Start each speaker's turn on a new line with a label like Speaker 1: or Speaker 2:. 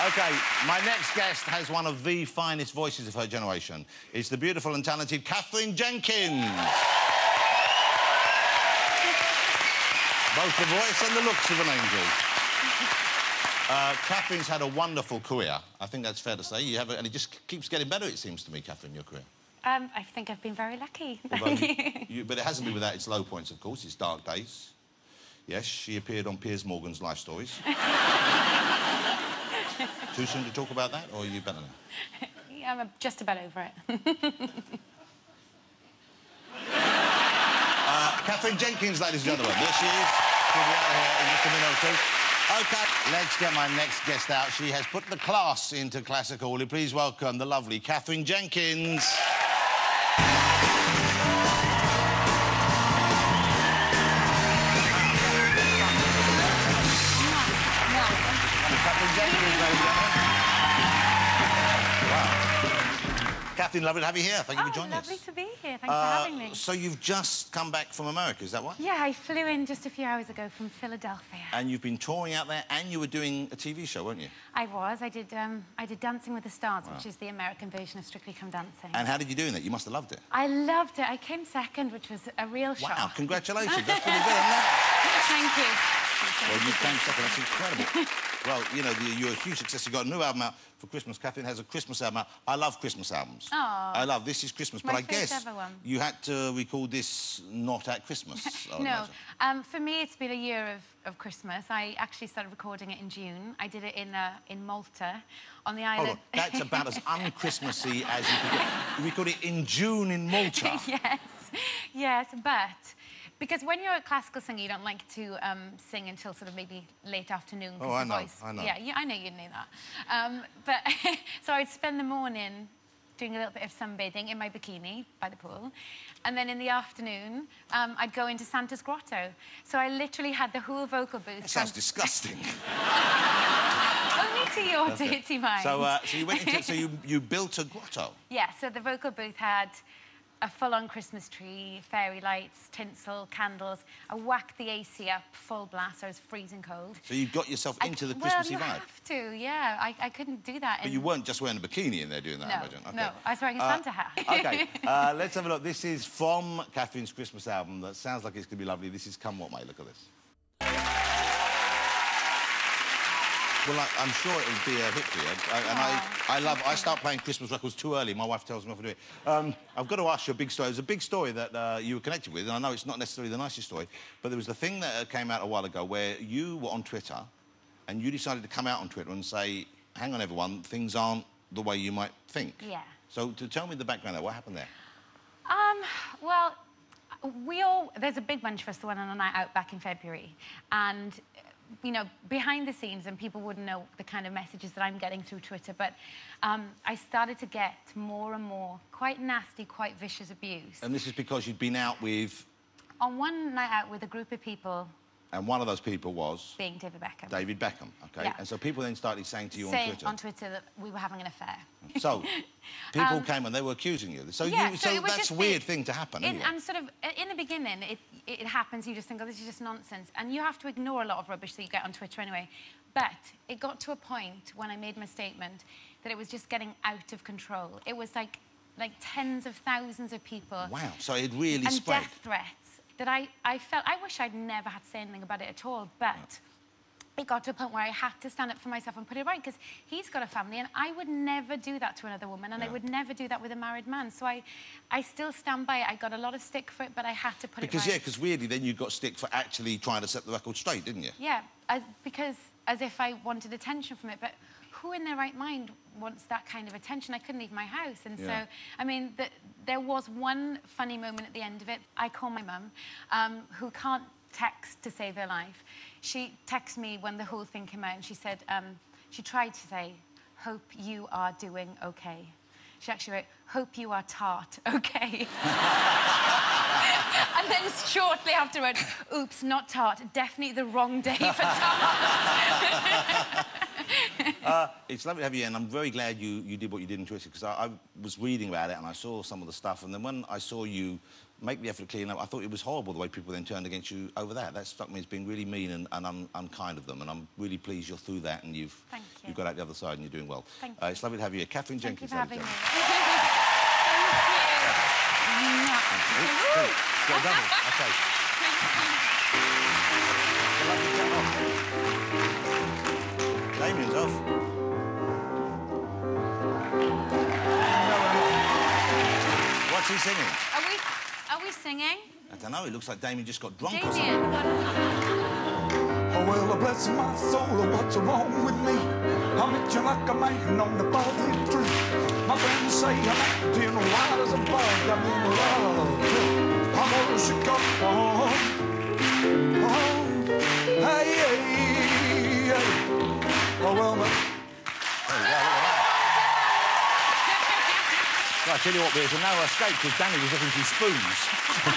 Speaker 1: OK, my next guest has one of the finest voices of her generation. It's the beautiful and talented Katherine Jenkins. Both the voice and the looks of an angel. Katherine's had a wonderful career. I think that's fair to say. You have it, and it just keeps getting better, it seems to me, Katherine, your career.
Speaker 2: I think I've been very lucky.
Speaker 1: But it hasn't been without its low points, of course, its dark days. Yes, she appeared on Piers Morgan's Life Stories. Too soon to talk about that, or are you better now?
Speaker 2: Yeah, I'm just about over it.
Speaker 1: Katherine Jenkins, ladies and gentlemen. There she is. She'll be out here in just a minute or two. OK, let's get my next guest out. She has put the class into classical. Will you please welcome the lovely Katherine Jenkins. Katherine Jenkins, ladies and gentlemen. Wow. Katherine, lovely to have you here. Thank you for joining us.
Speaker 2: Lovely to be here. Thanks for having me.
Speaker 1: So you've just come back from America, is that right?
Speaker 2: Yeah, I flew in just a few hours ago from Philadelphia.
Speaker 1: And you've been touring out there, and you were doing a TV show, weren't you?
Speaker 2: I was. I did Dancing with the Stars, which is the American version of Strictly Come Dancing.
Speaker 1: And how did you do in that? You must have loved it.
Speaker 2: I loved it. I came second, which was a real shock.
Speaker 1: Wow, congratulations. That's pretty good, isn't it?
Speaker 2: Thank you.
Speaker 1: Well, you came second. That's incredible. Well, you know, you're a huge success. You've got a new album out for Christmas. Katherine has a Christmas album out. I love Christmas albums.
Speaker 2: Oh.
Speaker 1: I love This Is Christmas. But I guess
Speaker 2: ever one.
Speaker 1: you had to record this not at Christmas.
Speaker 2: No. For me, it's been a year of Christmas. I actually started recording it in June. I did it in Malta, on the island.
Speaker 1: Hold on. That's about as un-Christmassy as you could get. You recorded it in June in Malta.
Speaker 2: Yes, but... Because when you're a classical singer, you don't like to sing until sort of maybe late afternoon.
Speaker 1: Oh, I know,
Speaker 2: voice...
Speaker 1: I know.
Speaker 2: Yeah, I know you knew that. But so I'd spend the morning doing a little bit of sunbathing in my bikini by the pool. And then in the afternoon, I'd go into Santa's grotto. So I literally had the whole vocal booth...
Speaker 1: That sounds disgusting.
Speaker 2: Only to your dirty mind.
Speaker 1: So you went into... So you built a grotto?
Speaker 2: Yeah, so the vocal booth had a full-on Christmas tree, fairy lights, tinsel, candles. I whacked the AC up full blast, so I was freezing cold.
Speaker 1: So you got yourself into the Christmassy vibe?
Speaker 2: Well, you have to, yeah. I couldn't do that.
Speaker 1: But you weren't just wearing a bikini in there doing that,
Speaker 2: no,
Speaker 1: I imagine? Okay.
Speaker 2: No, I was wearing a Santa hat.
Speaker 1: OK, let's have a look. This is from Katherine's Christmas album that sounds like it's going to be lovely. This is Come What May. Look at this. Well, I'm sure it'll be a hit for you. I start playing Christmas records too early. My wife tells me off to do it. I've got to ask you a big story. There's a big story that you were connected with, and I know it's not necessarily the nicest story, but there was the thing that came out a while ago where you were on Twitter, and you decided to come out on Twitter and say, hang on, everyone, things aren't the way you might think.
Speaker 2: Yeah.
Speaker 1: So to tell me the background there, what happened there?
Speaker 2: Well, there's a big bunch of us that went on a night out back in February, and... you know, behind the scenes, and people wouldn't know the kind of messages that I'm getting through Twitter, but I started to get more and more quite nasty, quite vicious abuse.
Speaker 1: And this is because you'd been out with...
Speaker 2: On one night out with a group of people...
Speaker 1: And one of those people was...
Speaker 2: Being David Beckham.
Speaker 1: David Beckham, OK.
Speaker 2: Yeah.
Speaker 1: And so people then started saying to you
Speaker 2: on Twitter that we were having an affair.
Speaker 1: So, people came and they were accusing you. So,
Speaker 2: yeah,
Speaker 1: so that's a weird thing to happen, anyway.
Speaker 2: And sort of, in the beginning, it happens, you just think, oh, this is just nonsense. And you have to ignore a lot of rubbish that you get on Twitter anyway. But it got to a point when I made my statement that it was just getting out of control. It was like tens of thousands of people.
Speaker 1: Wow, so it really spread.
Speaker 2: And death threats that I felt... I wish I'd never had to say anything about it at all, but... It got to a point where I had to stand up for myself and put it right, because he's got a family, and I would never do that to another woman, and I would never do that with a married man. So I still stand by it. I got a lot of stick for it, but I had to put it right.
Speaker 1: Yeah, because really, then you got stick for actually trying to set the record straight, didn't you?
Speaker 2: Yeah, because as if I wanted attention from it, but who in their right mind wants that kind of attention? I couldn't leave my house, and so, I mean, there was one funny moment at the end of it. I called my mum, who can't text to save her life. She texted me when the whole thing came out, and she said, she tried to say, hope you are doing okay. She actually wrote, hope you are tart, okay. And then shortly afterward, oops, not tart, definitely the wrong day for tart.
Speaker 1: It's lovely to have you, and I'm very glad you did what you did in Twitter, because I was reading about it and I saw some of the stuff, and then when I saw you make the effort to clean up. I thought it was horrible the way people then turned against you over that. That struck me as being really mean and unkind of them, and I'm really pleased you're through that and you've got out the other side and you're doing well.
Speaker 2: Thank you.
Speaker 1: It's lovely to have you here. Katherine Jenkins.
Speaker 2: Thank you for having me.
Speaker 1: Got a double. OK. Damien's off. What's he singing?
Speaker 2: Are we singing?
Speaker 1: I don't know. It looks like Damien just got drunk or
Speaker 2: Damien.
Speaker 1: something.
Speaker 3: Oh, well, bless my soul, what's wrong with me? I met you like a man on the party tree. My friends say I'm acting wild as a bug. I'm in love. I'm gonna shake up. Hey, hey, hey. Oh, well, man.
Speaker 1: There you go, look at that. Well, I tell you what, there's a narrow escape because Danny was looking through spoons.